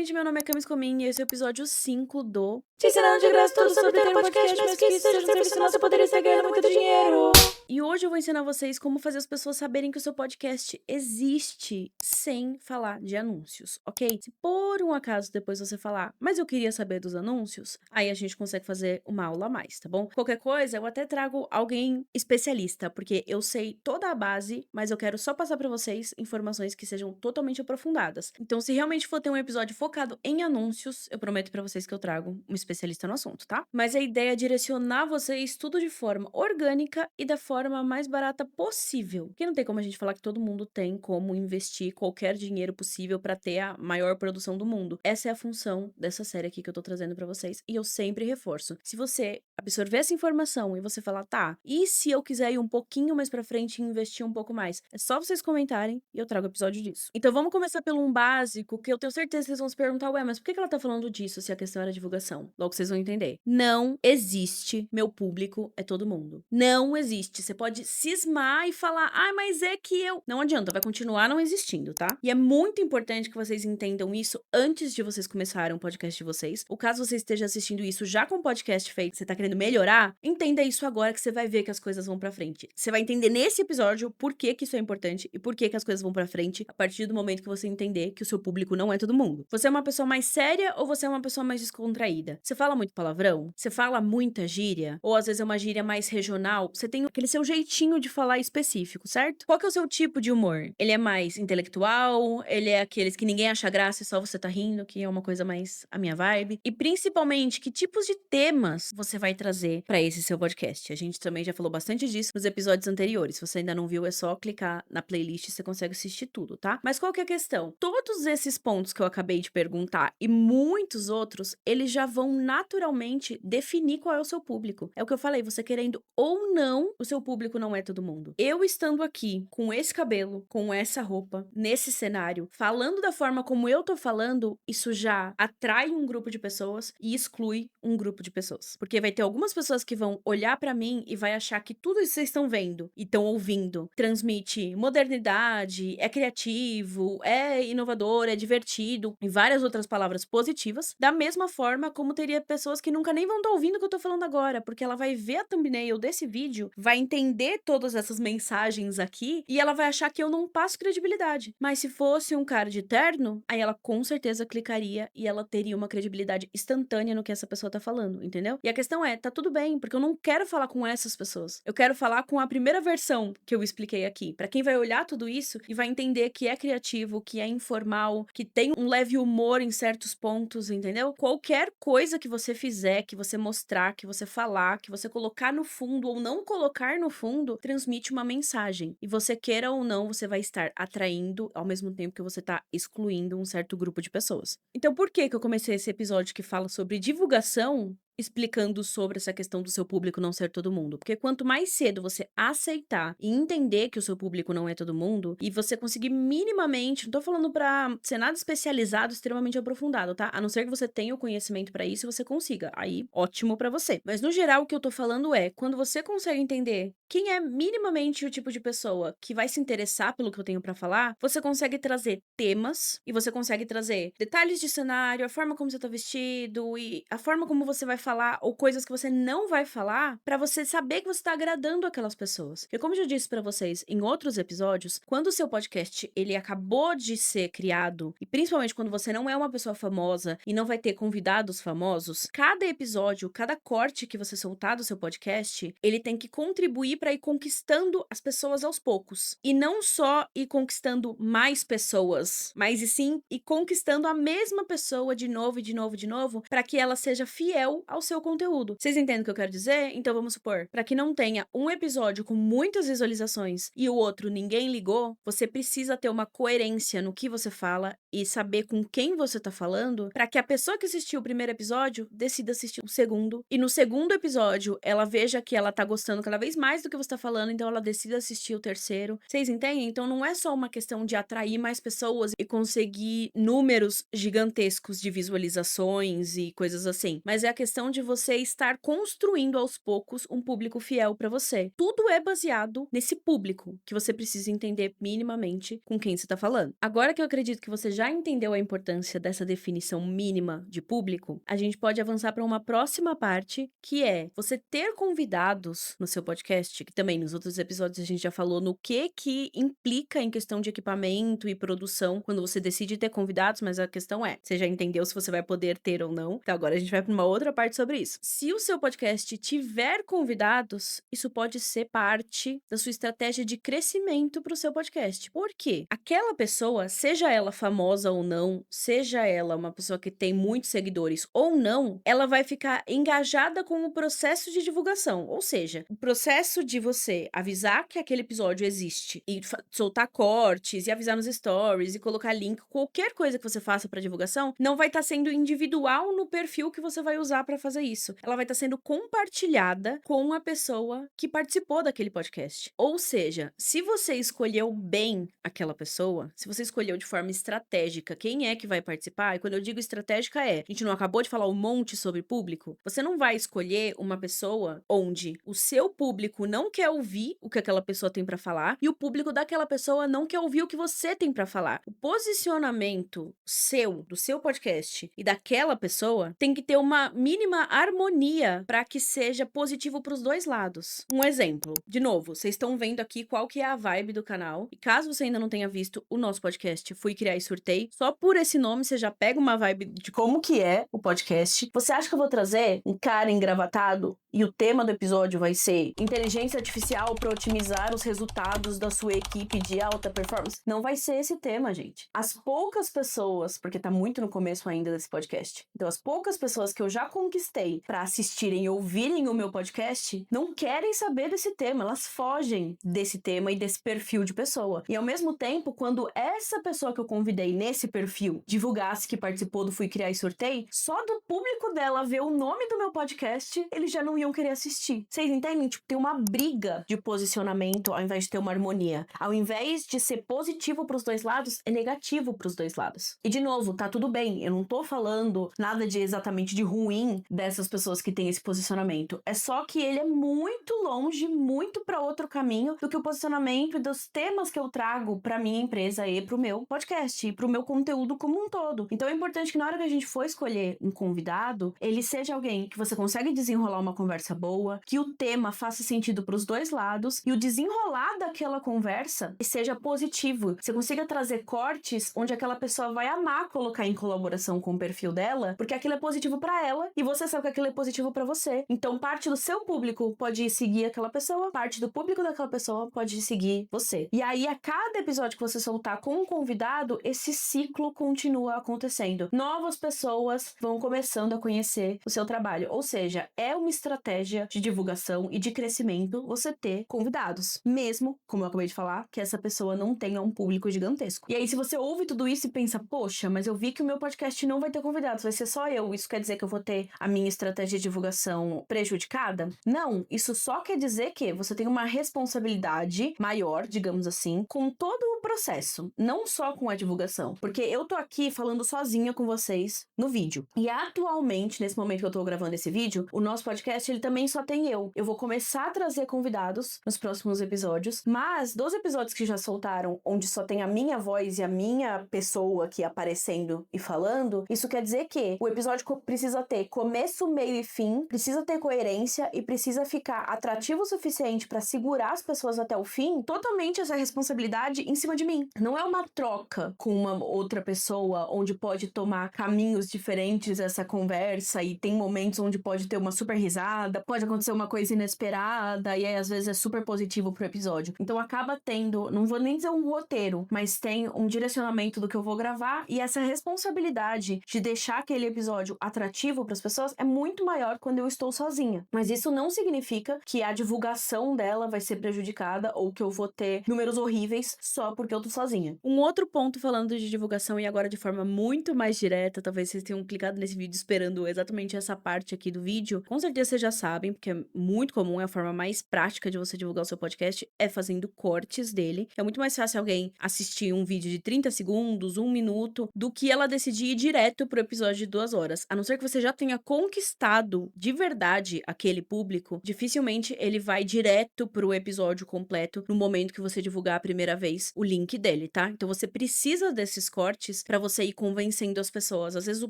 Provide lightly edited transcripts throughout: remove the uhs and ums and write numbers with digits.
gente, meu nome é Camis Comin e esse é o episódio 5 do Te Ensinando de Graça Tudo sobre ter um podcast, mas que isso seja um serviço nosso, eu poderia estar ganhando muito dinheiro. E hoje eu vou ensinar vocês como fazer as pessoas saberem que o seu podcast existe sem falar de anúncios, ok? Se por um acaso depois você falar, mas eu queria saber dos anúncios, aí a gente consegue fazer uma aula a mais, tá bom? Qualquer coisa, eu até trago alguém especialista, porque eu sei toda a base, mas eu quero só passar pra vocês informações que sejam totalmente aprofundadas. Então, se realmente for ter um episódio focado em anúncios, eu prometo pra vocês que eu trago um especialista no assunto, tá? Mas a ideia é direcionar vocês tudo de forma orgânica e da forma mais barata possível. Porque não tem como a gente falar que todo mundo tem como investir qualquer dinheiro possível pra ter a maior produção do mundo. Essa é a função dessa série aqui que eu tô trazendo pra vocês e eu sempre reforço. Se você absorver essa informação e você falar, tá, e se eu quiser ir um pouquinho mais pra frente e investir um pouco mais? É só vocês comentarem e eu trago episódio disso. Então vamos começar pelo um básico, que eu tenho certeza que vocês vão se perguntar, ué, mas por que ela tá falando disso se a questão era divulgação? Logo vocês vão entender. Não existe meu público é todo mundo. Não existe. Você pode cismar e falar, ah, mas é que eu... Não adianta, vai continuar não existindo, tá? E é muito importante que vocês entendam isso antes de vocês começarem o podcast de vocês. Ou caso você esteja assistindo isso já com o podcast feito, você tá querendo melhorar, entenda isso agora que você vai ver que as coisas vão pra frente. Você vai entender nesse episódio por que isso é importante e por que as coisas vão pra frente a partir do momento que você entender que o seu público não é todo mundo. Você é uma pessoa mais séria ou você é uma pessoa mais descontraída? Você fala muito palavrão? Você fala muita gíria? Ou às vezes é uma gíria mais regional? Você tem aquele seu jeitinho de falar específico, certo? Qual que é o seu tipo de humor? Ele é mais intelectual? Ele é aqueles que ninguém acha graça e só você tá rindo, que é uma coisa mais a minha vibe? E principalmente, que tipos de temas você vai trazer pra esse seu podcast? A gente também já falou bastante disso nos episódios anteriores. Se você ainda não viu, é só clicar na playlist e você consegue assistir tudo, tá? Mas qual que é a questão? Todos esses pontos que eu acabei de perguntar e muitos outros, eles já vão naturalmente definir qual é o seu público. É o que eu falei, você querendo ou não, o seu público não é todo mundo. Eu estando aqui, com esse cabelo, com essa roupa, nesse cenário, falando da forma como eu tô falando, isso já atrai um grupo de pessoas e exclui um grupo de pessoas. Porque vai ter algumas pessoas que vão olhar pra mim e vai achar que tudo isso que vocês estão vendo e estão ouvindo transmite modernidade, é criativo, é inovador, é divertido e várias outras palavras positivas, da mesma forma como teria pessoas que nunca nem vão estar ouvindo o que eu tô falando agora, porque ela vai ver a thumbnail desse vídeo, vai entender todas essas mensagens aqui e ela vai achar que eu não passo credibilidade. Mas se fosse um cara de terno, aí ela com certeza clicaria e ela teria uma credibilidade instantânea no que essa pessoa tá falando, entendeu? E a questão é, tá tudo bem, porque eu não quero falar com essas pessoas. Eu quero falar com a primeira versão que eu expliquei aqui. Pra quem vai olhar tudo isso e vai entender que é criativo, que é informal, que tem um leve humor em certos pontos, entendeu? Qualquer coisa que você fizer, que você mostrar, que você falar, que você colocar no fundo ou não colocar no fundo, transmite uma mensagem. E você queira ou não, você vai estar atraindo ao mesmo tempo que você tá excluindo um certo grupo de pessoas. Então, por que que eu comecei esse episódio que fala sobre divulgação explicando sobre essa questão do seu público não ser todo mundo? Porque quanto mais cedo você aceitar e entender que o seu público não é todo mundo, e você conseguir minimamente, não tô falando pra ser nada especializado, extremamente aprofundado, tá? A não ser que você tenha o conhecimento pra isso e você consiga. Aí, ótimo pra você. Mas no geral, o que eu tô falando é, quando você consegue entender quem é minimamente o tipo de pessoa que vai se interessar pelo que eu tenho pra falar, você consegue trazer temas e você consegue trazer detalhes de cenário, a forma como você tá vestido e a forma como você vai falar ou coisas que você não vai falar pra você saber que você tá agradando aquelas pessoas. Porque como eu já disse pra vocês em outros episódios, quando o seu podcast ele acabou de ser criado e principalmente quando você não é uma pessoa famosa e não vai ter convidados famosos, cada episódio, cada corte que você soltar do seu podcast, ele tem que contribuir pra ir conquistando as pessoas aos poucos. E não só ir conquistando mais pessoas, mas e sim ir conquistando a mesma pessoa de novo e de novo e de novo, pra que ela seja fiel ao seu conteúdo. Vocês entendem o que eu quero dizer? Então vamos supor, pra que não tenha um episódio com muitas visualizações e o outro ninguém ligou, você precisa ter uma coerência no que você fala e saber com quem você tá falando, pra que a pessoa que assistiu o primeiro episódio decida assistir o segundo e no segundo episódio ela veja que ela tá gostando cada vez mais do que você tá falando, então ela decide assistir o terceiro. Vocês entendem? Então não é só uma questão de atrair mais pessoas e conseguir números gigantescos de visualizações e coisas assim, mas é a questão de você estar construindo aos poucos um público fiel pra você. Tudo é baseado nesse público que você precisa entender minimamente com quem você tá falando. Agora que eu acredito que você já entendeu a importância dessa definição mínima de público, a gente pode avançar para uma próxima parte, que é você ter convidados no seu podcast, que também nos outros episódios a gente já falou no que implica em questão de equipamento e produção quando você decide ter convidados, mas a questão é, você já entendeu se você vai poder ter ou não. Então agora a gente vai para uma outra parte sobre isso. Se o seu podcast tiver convidados, isso pode ser parte da sua estratégia de crescimento para o seu podcast. Por quê? Aquela pessoa, seja ela famosa ou não, seja ela uma pessoa que tem muitos seguidores ou não, ela vai ficar engajada com o processo de divulgação. Ou seja, o processo de você avisar que aquele episódio existe e soltar cortes e avisar nos stories e colocar link, qualquer coisa que você faça para divulgação, não vai estar sendo individual no perfil que você vai usar para fazer isso. Ela vai estar sendo compartilhada com a pessoa que participou daquele podcast. Ou seja, se você escolheu bem aquela pessoa, se você escolheu de forma estratégica quem é que vai participar, e quando eu digo estratégica a gente não acabou de falar um monte sobre público? Você não vai escolher uma pessoa onde o seu público não quer ouvir o que aquela pessoa tem pra falar e o público daquela pessoa não quer ouvir o que você tem pra falar. O posicionamento seu, do seu podcast e daquela pessoa tem que ter uma mínima harmonia pra que seja positivo pros dois lados. Um exemplo, de novo, vocês estão vendo aqui qual que é a vibe do canal, e caso você ainda não tenha visto o nosso podcast Fui Criar e Surtei, só por esse nome você já pega uma vibe de como que é o podcast. Você acha que eu vou trazer um cara engravatado e o tema do episódio vai ser inteligência artificial para otimizar os resultados da sua equipe de alta performance? Não vai ser esse tema, gente. As poucas pessoas, porque tá muito no começo ainda desse podcast, então as poucas pessoas que eu já conquistei para assistirem e ouvirem o meu podcast não querem saber desse tema, elas fogem desse tema e desse perfil de pessoa. E ao mesmo tempo, quando essa pessoa que eu convidei nesse perfil divulgasse que participou do Fui Criar e Surtei, só do público dela ver o nome do meu podcast, eles já não iam querer assistir. Vocês entendem? Tipo, tem uma briga de posicionamento ao invés de ter uma harmonia. Ao invés de ser positivo pros dois lados, é negativo pros dois lados. E de novo, tá tudo bem, eu não tô falando nada de exatamente de ruim dessas pessoas que têm esse posicionamento. É só que ele é muito longe, muito pra outro caminho do que o posicionamento dos temas que eu trago pra minha empresa e pro meu podcast e pro meu conteúdo como um todo. Então é importante que na hora que a gente for escolher um convidado, ele seja alguém que você consegue desenrolar uma conversa boa, que o tema faça sentido pros dois lados e o desenrolar daquela conversa seja positivo. Você consiga trazer cortes onde aquela pessoa vai amar colocar em colaboração com o perfil dela, porque aquilo é positivo pra ela e você sabe que aquilo é positivo pra você. Então parte do seu público pode seguir aquela pessoa, parte do público daquela pessoa pode seguir você. E aí a cada episódio que você soltar com um convidado, esse ciclo continua acontecendo. Novas pessoas vão começando a conhecer o seu trabalho. Ou seja, é uma estratégia de divulgação e de crescimento você ter convidados. Mesmo, como eu acabei de falar, que essa pessoa não tenha um público gigantesco. E aí, se você ouve tudo isso e pensa, poxa, mas eu vi que o meu podcast não vai ter convidados, vai ser só eu. Isso quer dizer que eu vou ter a minha estratégia de divulgação prejudicada? Não, isso só quer dizer que você tem uma responsabilidade maior, digamos assim, com todo o processo, não só com a divulgação. Porque eu tô aqui falando sozinha com vocês no vídeo. E atualmente, nesse momento que eu tô gravando esse vídeo, o nosso podcast, ele também só tem eu. Eu vou começar a trazer convidados nos próximos episódios, mas dos episódios que já soltaram, onde só tem a minha voz e a minha pessoa aqui aparecendo e falando, isso quer dizer que o episódio precisa ter começo, meio e fim, precisa ter coerência e precisa ficar atrativo o suficiente pra segurar as pessoas até o fim. Totalmente essa responsabilidade em cima de mim. Não é uma troca com uma outra pessoa onde pode tomar caminhos diferentes essa conversa e tem momentos onde pode ter uma super risada, pode acontecer uma coisa inesperada e aí às vezes é super positivo pro episódio. Então acaba tendo, não vou nem dizer um roteiro, mas tem um direcionamento do que eu vou gravar e essa responsabilidade de deixar aquele episódio atrativo pras pessoas é muito maior quando eu estou sozinha. Mas isso não significa que a divulgação dela vai ser prejudicada ou que eu vou ter números horríveis só porque eu tô sozinha. Um outro ponto falando de divulgação e agora de forma muito mais direta, talvez vocês tenham clicado nesse vídeo esperando exatamente essa parte aqui do vídeo, com certeza vocês já sabem, porque é muito comum, é a forma mais mais prática de você divulgar o seu podcast é fazendo cortes dele. É muito mais fácil alguém assistir um vídeo de 30 segundos, 1 minuto, do que ela decidir ir direto pro episódio de 2 horas. A não ser que você já tenha conquistado de verdade aquele público, dificilmente ele vai direto pro episódio completo no momento que você divulgar a primeira vez o link dele, tá? Então você precisa desses cortes pra você ir convencendo as pessoas. Às vezes o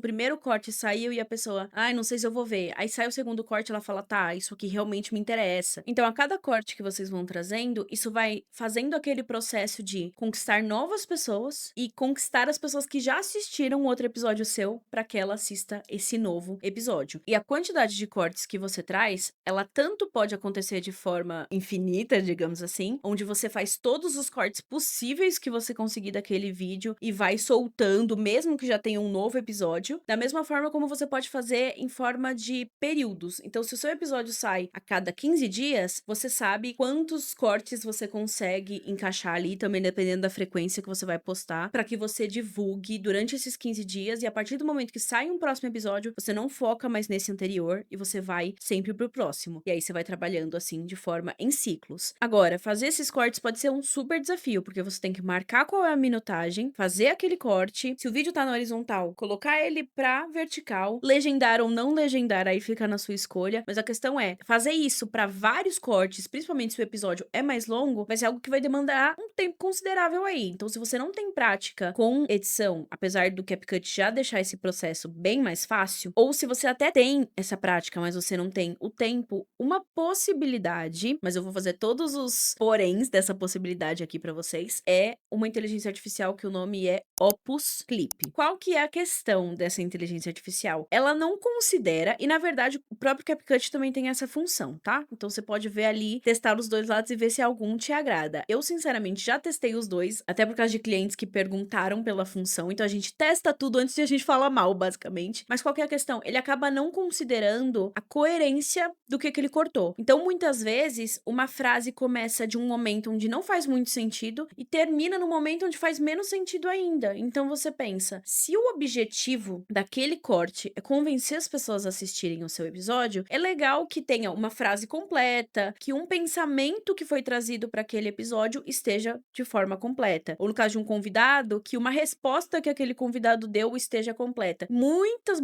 primeiro corte saiu e a pessoa, ai, não sei se eu vou ver. Aí sai o segundo corte e ela fala, tá, isso aqui realmente me interessa. Então a cada corte que vocês vão trazendo, isso vai fazendo aquele processo de conquistar novas pessoas e conquistar as pessoas que já assistiram outro episódio seu pra que ela assista esse novo episódio. E a quantidade de cortes que você traz, ela tanto pode acontecer de forma infinita, digamos assim, onde você faz todos os cortes possíveis que você conseguir daquele vídeo e vai soltando, mesmo que já tenha um novo episódio, da mesma forma como você pode fazer em forma de períodos. Então, se o seu episódio sai a cada 15 dias, você sabe quantos cortes você consegue encaixar ali, também dependendo da frequência que você vai postar, para que você divulgue durante esses 15 dias e a partir do momento que sai um próximo episódio, você não foca mais nesse anterior e você vai sempre pro próximo. E aí você vai trabalhando assim de forma em ciclos. Agora, fazer esses cortes pode ser um super desafio, porque você tem que marcar qual é a minutagem, fazer aquele corte, se o vídeo tá na horizontal, colocar ele pra vertical, legendar ou não legendar, aí fica na sua escolha, mas a questão é, fazer isso pra vários cortes, principalmente se o episódio é mais longo, vai ser algo que vai demandar um tempo considerável aí. Então, se você não tem prática com edição, apesar do CapCut já deixar esse processo bem mais fácil, ou se você até tem essa prática, mas você não tem o tempo, uma possibilidade, mas eu vou fazer todos os poréns dessa possibilidade aqui pra vocês, é uma inteligência artificial que o nome é Opus Clip. Qual que é a questão dessa inteligência artificial? Ela não considera, e na verdade o próprio CapCut também tem essa função, tá? Então você pode ver ali, testar os dois lados e ver se algum te agrada. Eu sinceramente já testei os dois, até por causa de clientes que perguntaram pela função, então a gente testa tudo antes de a gente falar mal, basicamente. Mas qual que é a questão? Ele acaba não considerando a coerência do que ele cortou. Então muitas vezes uma frase começa de um momento onde não faz muito sentido e termina no momento onde faz menos sentido ainda. Então você pensa, se o objetivo daquele corte é convencer as pessoas a assistirem o seu episódio, é legal que tenha uma frase completa, que um pensamento que foi trazido para aquele episódio esteja de forma completa. Ou no caso de um convidado, que uma resposta que aquele convidado deu esteja completa. Muitas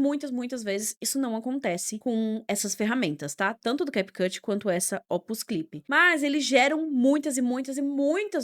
vezes isso não acontece com essas ferramentas, tá? Tanto do CapCut quanto essa Opus Clip. Mas eles geram muitas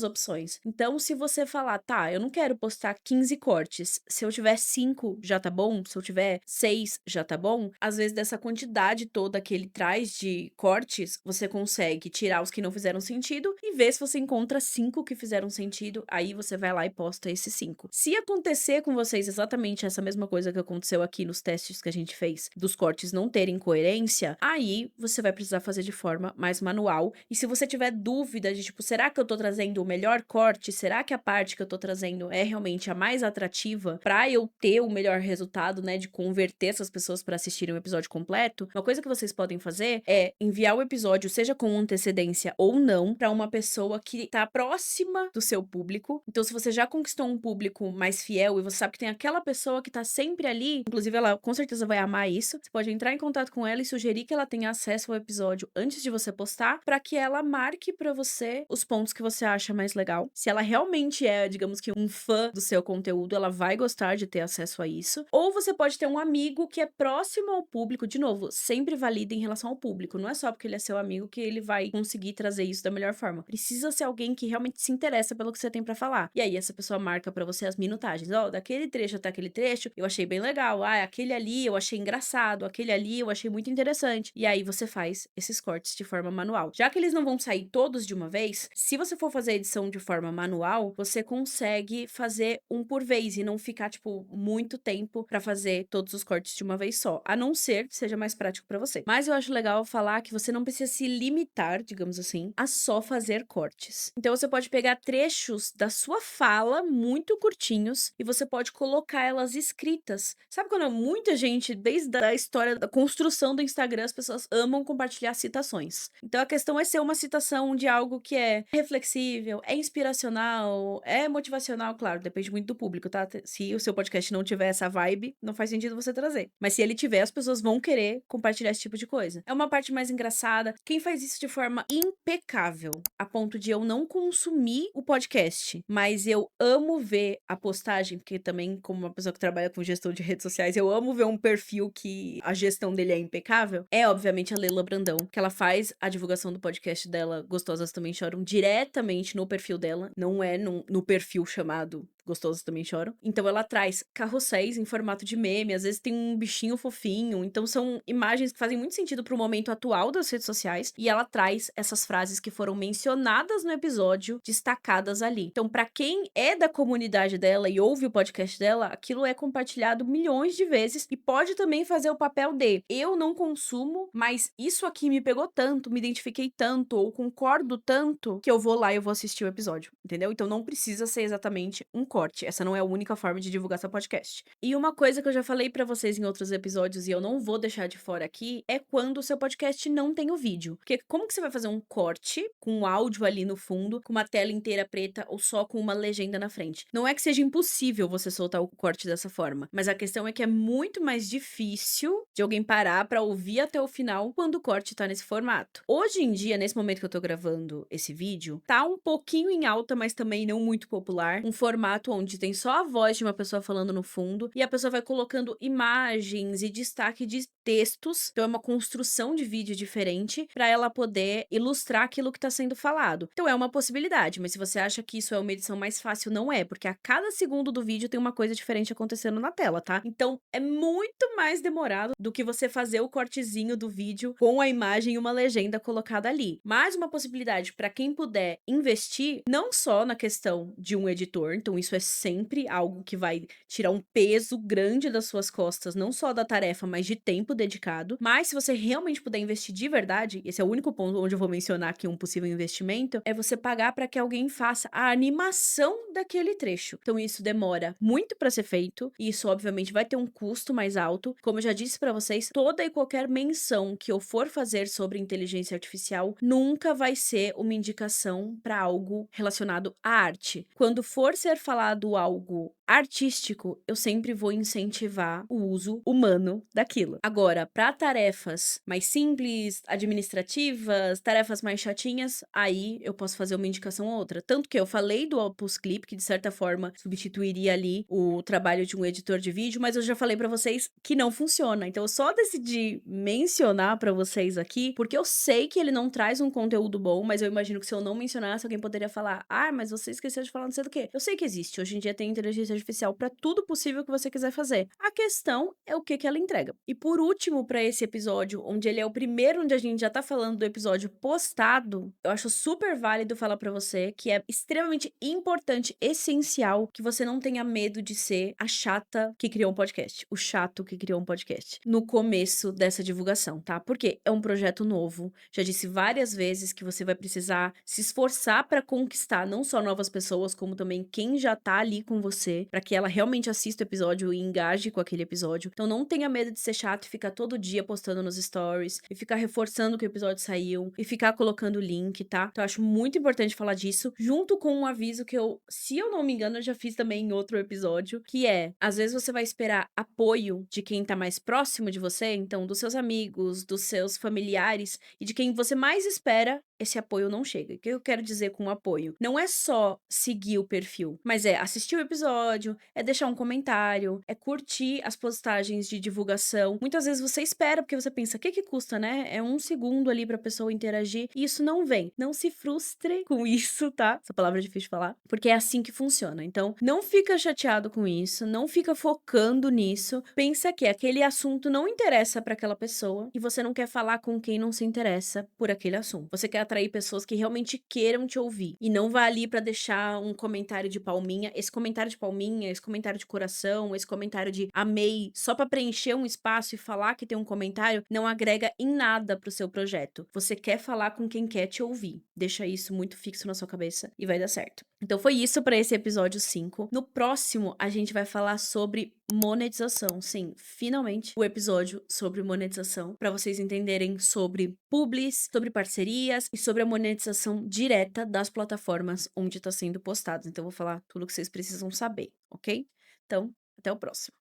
opções. Então, se você falar, tá, eu não quero postar 15 cortes, se eu tiver 5 já tá bom, se eu tiver 6 já tá bom, às vezes dessa quantidade toda que ele traz de cortes, você consegue tirar os que não fizeram sentido e ver se você encontra 5 que fizeram sentido, aí você vai lá e posta esses 5. Se acontecer com vocês exatamente essa mesma coisa que aconteceu aqui nos testes que a gente fez, dos cortes não terem coerência, aí você vai precisar fazer de forma mais manual. E se você tiver dúvida de tipo, será que eu tô trazendo o melhor corte? Será que a parte que eu tô trazendo é realmente a mais atrativa pra eu ter o melhor resultado, né, de converter essas pessoas pra assistirem o episódio completo? Uma coisa que vocês podem fazer é enviar o episódio, seja com antecedência ou não, pra uma pessoa que tá próxima do seu público. Então, se você já conquistou um público mais fiel e você sabe que tem aquela pessoa que tá sempre ali, inclusive ela com certeza vai amar isso, você pode entrar em contato com ela e sugerir que ela tenha acesso ao episódio antes de você postar, pra que ela marque pra você os pontos que você acha mais legal. Se ela realmente é, digamos que um fã do seu conteúdo, ela vai gostar de ter acesso a isso. Ou você pode ter um amigo que é próximo ao público, de novo, sempre valida em relação ao público, não é só porque ele é seu amigo que ele vai conseguir trazer isso da melhor forma. Precisa ser alguém que realmente se interessa pelo que você tem pra falar. E aí essa pessoa marca pra você as minutagens. Ó, daquele trecho até aquele trecho, eu achei bem legal. Ah, aquele ali eu achei engraçado, aquele ali eu achei muito interessante. E aí você faz esses cortes de forma manual. Já que eles não vão sair todos de uma vez, se você for fazer a edição de forma manual, você consegue fazer um por vez e não ficar, tipo, muito tempo pra fazer todos os cortes de uma vez só, a não ser que seja mais prático pra você. Mas eu acho legal falar que você não precisa se limitar, digamos assim, a só fazer cortes. Então você pode pegar trechos da sua fala muito curtinhos e você pode colocar elas escritas. Sabe quando muita gente, desde a história da construção do Instagram, as pessoas amam compartilhar citações. Então a questão é ser uma citação de algo que é reflexível, é inspiracional, é motivacional, claro, depende muito do público, tá? Se o seu podcast não tiver essa vibe, não faz sentido você trazer. Mas se ele tiver, as pessoas vão querer compartilhar esse tipo de coisa. É uma parte mais engraçada. Quem faz faz isso de forma impecável, a ponto de eu não consumir o podcast, mas eu amo ver a postagem, porque também, como uma pessoa que trabalha com gestão de redes sociais, eu amo ver um perfil que a gestão dele é impecável. É, obviamente, a Leila Brandão, que ela faz a divulgação do podcast dela, Gostosas Também Choram, diretamente no perfil dela, não é no perfil chamado Gostosas Também Choram. Então ela traz carrosséis em formato de meme, às vezes tem um bichinho fofinho, então são imagens que fazem muito sentido pro momento atual das redes sociais, e ela traz essas frases que foram mencionadas no episódio, destacadas ali. Então, pra quem é da comunidade dela e ouve o podcast dela, aquilo é compartilhado milhões de vezes e pode também fazer o papel de eu não consumo, mas isso aqui me pegou tanto, me identifiquei tanto ou concordo tanto que eu vou lá e eu vou assistir o episódio, entendeu? Então não precisa ser exatamente um corte, essa não é a única forma de divulgar seu podcast. E uma coisa que eu já falei pra vocês em outros episódios e eu não vou deixar de fora aqui é quando o seu podcast não tem o vídeo. Porque como que você vai fazer um corte com um áudio ali no fundo, com uma tela inteira preta ou só com uma legenda na frente? Não é que seja impossível você soltar o corte dessa forma, mas a questão é que é muito mais difícil de alguém parar pra ouvir até o final quando o corte tá nesse formato. Hoje em dia, nesse momento que eu tô gravando esse vídeo, tá um pouquinho em alta, mas também não muito popular, um formato onde tem só a voz de uma pessoa falando no fundo e a pessoa vai colocando imagens e destaque de textos, então é uma construção de vídeo diferente pra ela poder ilustrar aquilo que tá sendo falado. Então é uma possibilidade, mas se você acha que isso é uma edição mais fácil, não é, porque a cada segundo do vídeo tem uma coisa diferente acontecendo na tela, tá? Então é muito mais demorado do que você fazer o cortezinho do vídeo com a imagem e uma legenda colocada ali. Mais uma possibilidade pra quem puder investir, não só na questão de um editor, então isso é sempre algo que vai tirar um peso grande das suas costas, não só da tarefa, mas de tempo dedicado. Mas se você realmente puder investir de verdade, esse é o único ponto onde eu vou mencionar aqui um possível investimento, é você pagar para que alguém faça a animação daquele trecho. Então isso demora muito para ser feito, e isso obviamente vai ter um custo mais alto. Como eu já disse para vocês, toda e qualquer menção que eu for fazer sobre inteligência artificial nunca vai ser uma indicação para algo relacionado à arte. Quando for ser falado algo artístico, eu sempre vou incentivar o uso humano daquilo. Agora, para tarefas mais simples, administrativas, tarefas mais chatinhas, aí eu posso fazer uma indicação ou outra. Tanto que eu falei do Opus Clip, que de certa forma substituiria ali o trabalho de um editor de vídeo, mas eu já falei para vocês que não funciona. Então eu só decidi mencionar para vocês aqui, porque eu sei que ele não traz um conteúdo bom, mas eu imagino que se eu não mencionasse, alguém poderia falar: ah, mas você esqueceu de falar não sei do quê. Eu sei que existe. Hoje em dia tem inteligência artificial para tudo possível que você quiser fazer. A questão é o que ela entrega. E por último, para esse episódio, onde ele é o primeiro onde a gente já tá falando do episódio postado, eu acho super válido falar para você que é extremamente importante, essencial, que você não tenha medo de ser a chata que criou um podcast, o chato que criou um podcast, no começo dessa divulgação, tá? Porque é um projeto novo. Já disse várias vezes que você vai precisar se esforçar para conquistar não só novas pessoas, como também quem já tá ali com você, para que ela realmente assista o episódio e engaje com aquele episódio. Então não tenha medo de ser chato e ficar todo dia postando nos stories, e ficar reforçando que o episódio saiu, e ficar colocando link, tá? Então eu acho muito importante falar disso, junto com um aviso que eu, se eu não me engano, eu já fiz também em outro episódio, que é, às vezes você vai esperar apoio de quem tá mais próximo de você, então dos seus amigos, dos seus familiares, e de quem você mais espera, esse apoio não chega. O que eu quero dizer com apoio? Não é só seguir o perfil, mas é assistir o episódio, é deixar um comentário, é curtir as postagens de divulgação. Muitas vezes você espera, porque você pensa, o que que custa, né? É um segundo ali pra pessoa interagir, e isso não vem. Não se frustre com isso, tá? Essa palavra é difícil de falar, porque é assim que funciona. Então, não fica chateado com isso, não fica focando nisso. Pensa que aquele assunto não interessa pra aquela pessoa, e você não quer falar com quem não se interessa por aquele assunto. Você quer atrair pessoas que realmente queiram te ouvir, e não vá ali pra deixar um comentário de palminha, esse comentário de coração, esse comentário de amei, só pra preencher um espaço e falar que tem um comentário, não agrega em nada pro seu projeto. Você quer falar com quem quer te ouvir. Deixa isso muito fixo na sua cabeça e vai dar certo. Então foi isso pra esse episódio 5. No próximo, a gente vai falar sobre monetização. Sim, finalmente o episódio sobre monetização, para vocês entenderem sobre publis, sobre parcerias e sobre a monetização direta das plataformas onde está sendo postado. Então eu vou falar tudo o que vocês precisam saber, ok? Então, até o próximo.